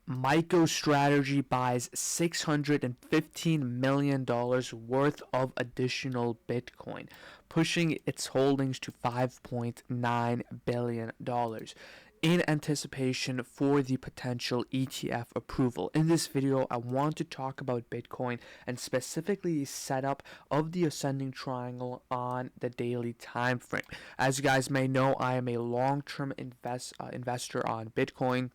MicroStrategy buys $615 million worth of additional Bitcoin, pushing its holdings to $5.9 billion in anticipation for the potential ETF approval. In this video, I want to talk about Bitcoin and specifically the setup of the ascending triangle on the daily time frame. As you guys may know, I am a long-term investor on Bitcoin.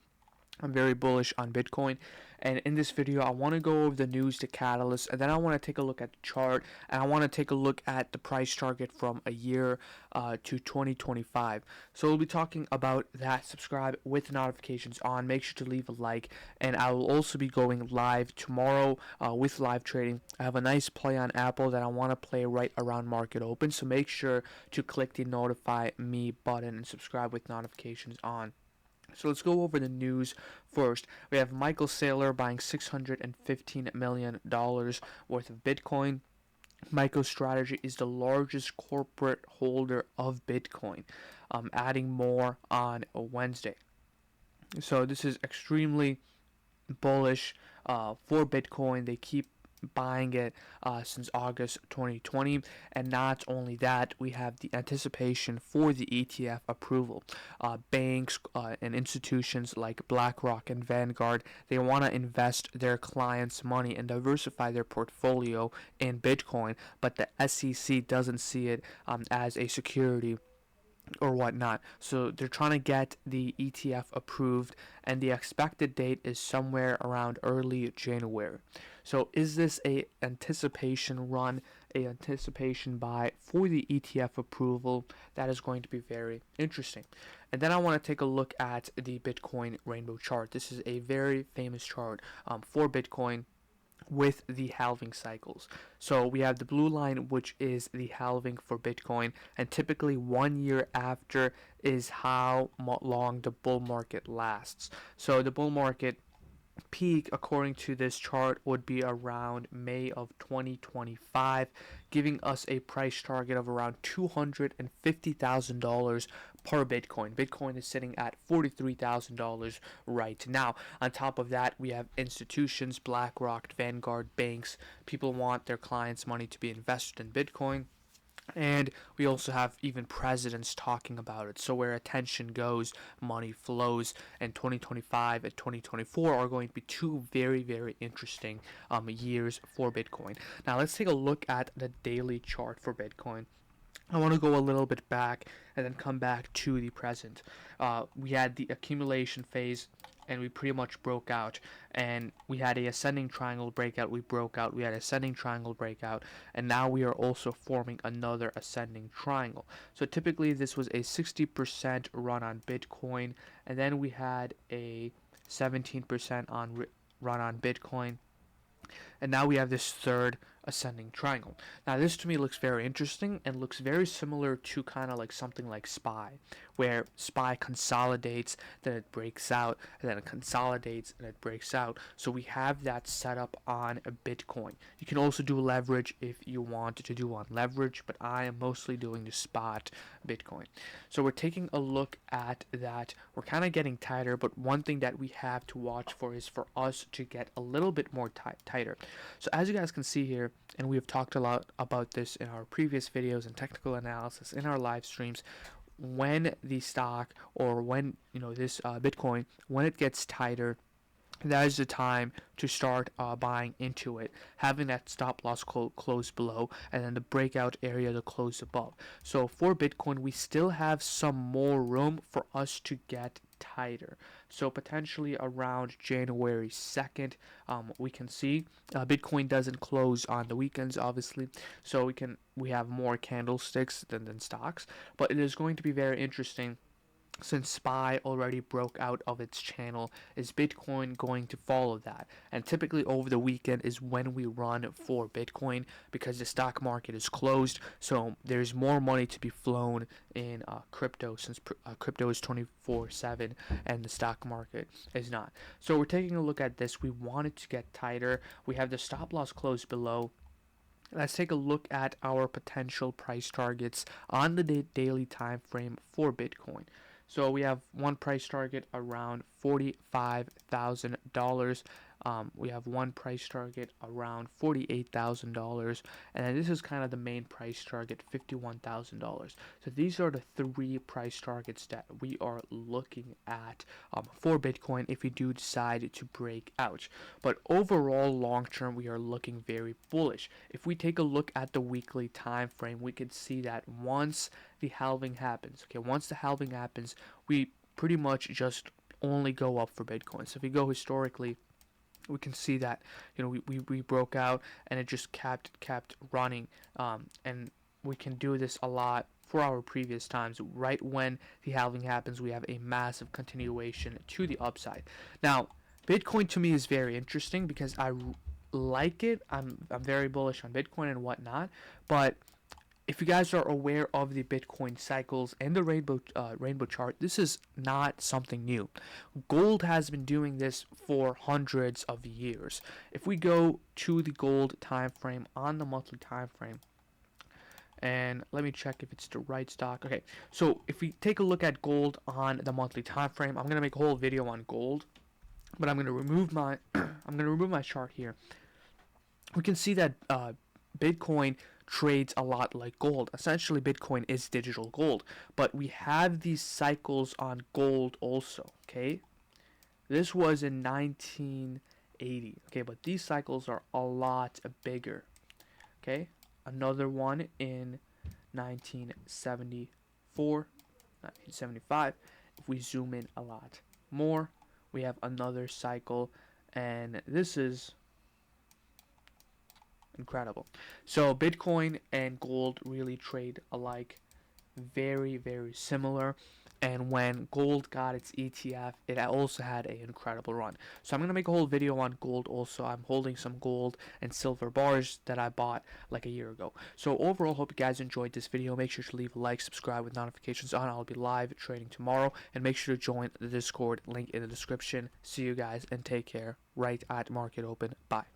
I'm very bullish on Bitcoin, and in this video I want to go over the news, the catalyst, and then I want to take a look at the chart, and I want to take a look at the price target from a year to 2025. So we'll be talking about that. Subscribe with notifications on, make sure to leave a like, and I will also be going live tomorrow with live trading. I have a nice play on Apple that I want to play right around market open, so make sure to click the notify me button and subscribe with notifications on. So let's go over the news first. We have Michael Saylor buying $615 million worth of Bitcoin. MicroStrategy is the largest corporate holder of Bitcoin, adding more on a Wednesday. So this is extremely bullish for Bitcoin. They keep buying it since August 2020, and not only that, we have the anticipation for the ETF approval. Banks and institutions like BlackRock and Vanguard, they want to invest their clients' money and diversify their portfolio in Bitcoin, but the SEC doesn't see it as a security or whatnot. So they're trying to get the ETF approved, and the expected date is somewhere around early January. So is this a anticipation run, a anticipation buy for the ETF approval? That is going to be very interesting. And then I want to take a look at the Bitcoin rainbow chart. This is a very famous chart for Bitcoin with the halving cycles. So we have the blue line, which is the halving for Bitcoin, and typically 1 year after is how long the bull market lasts. So the bull market peak, according to this chart, would be around May of 2025, giving us a price target of around $250,000 per Bitcoin. Bitcoin is sitting at $43,000 right now. On top of that, we have institutions, BlackRock, Vanguard, banks. People want their clients' money to be invested in Bitcoin. And we also have even presidents talking about it. So where attention goes, money flows. And 2025 and 2024 are going to be two very, very interesting years for Bitcoin. Now let's take a look at the daily chart for Bitcoin. I want to go a little bit back and then come back to the present. We had the accumulation phase, and we pretty much broke out, and we had a ascending triangle breakout. We broke out, we had ascending triangle breakout, and now we are also forming another ascending triangle. So typically this was a 60% run on Bitcoin, and then we had a 17% run on Bitcoin, and now we have this third ascending triangle. Now this to me looks very interesting and looks very similar to kind of like something like SPY, where SPY consolidates, then it breaks out, and then it consolidates and it breaks out. So we have that set up on a Bitcoin. You can also do leverage if you want to do on leverage, but I am mostly doing the spot Bitcoin. So we're taking a look at that. We're kind of getting tighter, but one thing that we have to watch for is for us to get a little bit more tighter. So as you guys can see here, and we have talked a lot about this in our previous videos and technical analysis in our live streams, when the stock, or when this Bitcoin, when it gets tighter, that is the time to start buying into it, having that stop loss close below, and then the breakout area to close above. So for Bitcoin, we still have some more room for us to get tighter. So potentially around January 2nd, we can see Bitcoin doesn't close on the weekends, obviously, so we have more candlesticks than stocks, but it is going to be very interesting. Since SPY already broke out of its channel, is Bitcoin going to follow that? And typically over the weekend is when we run for Bitcoin, because the stock market is closed, so there's more money to be flown in crypto, since crypto is 24/7 and the stock market is not. So we're taking a look at this. We want it to get tighter. We have the stop loss close below. Let's take a look at our potential price targets on the daily time frame for Bitcoin. So we have one price target around $45,000. We have one price target around $48,000, and then this is kind of the main price target, $51,000. So these are the three price targets that we are looking at for Bitcoin if we do decide to break out. But overall, long term, we are looking very bullish. If we take a look at the weekly time frame, we can see that once the halving happens, once the halving happens, we pretty much just only go up for Bitcoin. So if we go historically, we can see that we broke out and it just kept running, and we can do this a lot for our previous times. Right when the halving happens, we have a massive continuation to the upside. Now, Bitcoin to me is very interesting because I like it. I'm very bullish on Bitcoin and whatnot, but if you guys are aware of the Bitcoin cycles and the rainbow chart, this is not something new. Gold has been doing this for hundreds of years. If we go to the gold time frame on the monthly time frame, and let me check if it's the right stock. Okay, so if we take a look at gold on the monthly time frame, I'm gonna make a whole video on gold, but I'm gonna remove my I'm gonna remove my chart here. We can see that Bitcoin trades a lot like gold. Essentially, Bitcoin is digital gold, but we have these cycles on gold also. Okay, this was in 1980. Okay, but these cycles are a lot bigger. Okay, another one in 1974, 1975. If we zoom in a lot more, we have another cycle, and this is incredible. So Bitcoin and gold really trade alike, very, very similar. And when gold got its ETF, it also had an incredible run. So I'm going to make a whole video on gold also. I'm holding some gold and silver bars that I bought like a year ago. So overall, hope you guys enjoyed this video. Make sure to leave a like, subscribe with notifications on. I'll be live trading tomorrow. And make sure to join the Discord, link in the description. See you guys and take care right at market open. Bye.